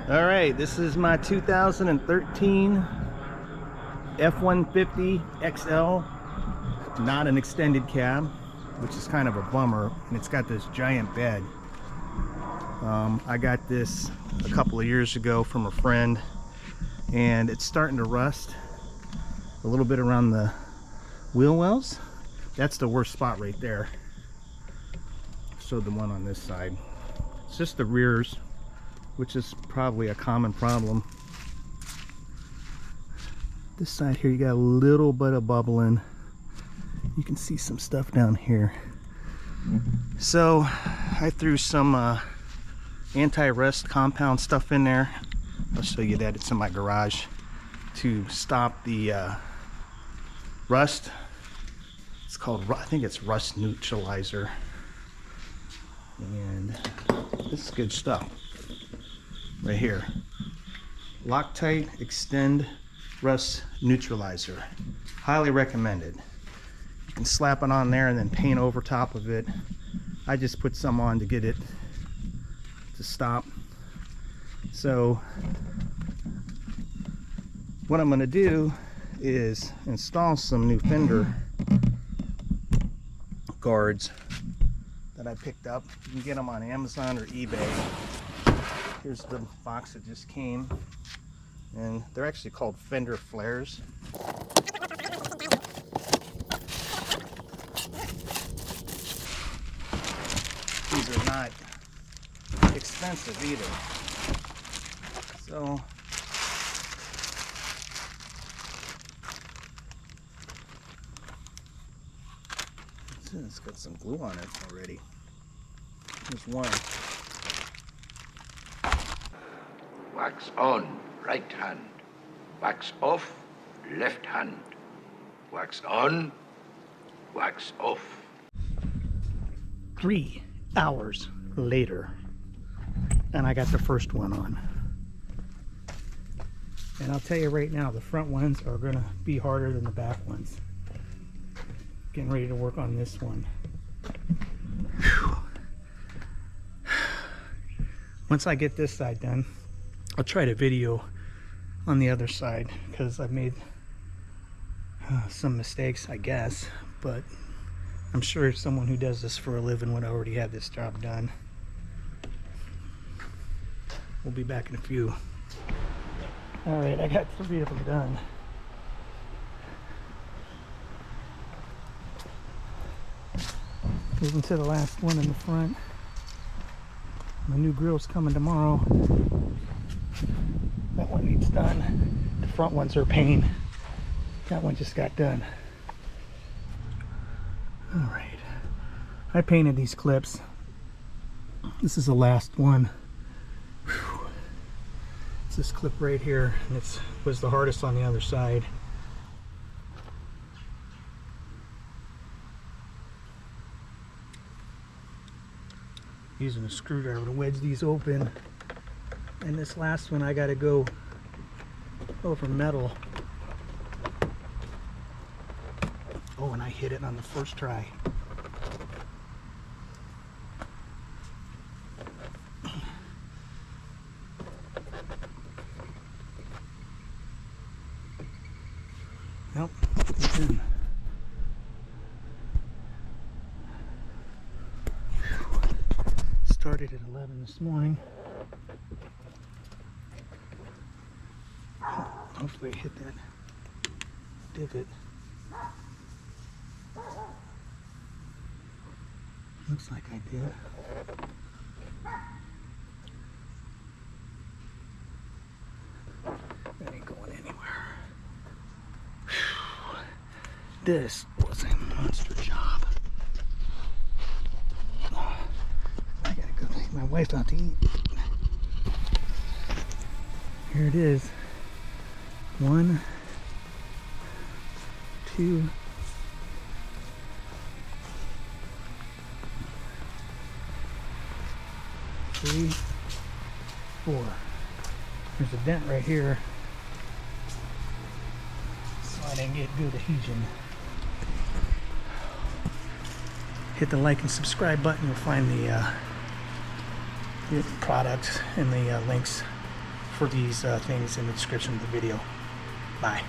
All right, this is my 2013 F-150 XL, not an extended cab, which is kind of a bummer, and it's got this giant bed. I got this a couple of years ago from a friend, and it's starting to rust a little bit around the wheel wells. That's the worst spot right there. Showed the one on this side. It's just the rears, which is probably a common problem. This side here, you got a little bit of bubbling. You can see some stuff down here. So I threw some anti-rust compound stuff in there. I'll show you that. It's in my garage to stop the rust. It's called, I think it's rust neutralizer. And this is good stuff right here. Loctite Extend Rust Neutralizer. Highly recommended. You can slap it on there and then paint over top of it. I just put some on to get it to stop. So what I'm going to do is install some new Fender guards that I picked up. You can get them on Amazon or eBay. Here's the box that just came, and they're actually called Fender flares. These are not expensive either. So it's got some glue on it already. Here's one. Wax on, right hand. Wax off, left hand. Wax on, wax off. 3 hours later, and I got the first one on. And I'll tell you right now, the front ones are gonna be harder than the back ones. Getting ready to work on this one. Whew. Once I get this side done, I'll try to video on the other side, because I've made some mistakes, I guess, but I'm sure someone who does this for a living would already have this job done. We'll be back in a few. All right, I got 3 of them done. Moving to the last one in the front. My new grill's coming tomorrow. That one needs done. The front ones are a pain. That one just got done. All right. I painted these clips. This is the last one. Whew. It's this clip right here, and it was the hardest on the other side. Using a screwdriver to wedge these open, and this last one I gotta go over metal. Oh, and I hit it on the first try. Nope, it's in. Started at 11 this morning. Hopefully I hit that divot. Looks like I did. That ain't going anywhere. Whew. This was a monster job. I gotta go take my wife out to eat. Here it is. 1, 2, 3, 4. There's a dent right here, so I didn't get good adhesion. Hit the like and subscribe button. You'll find the product and the links for these things in the description of the video. Bye.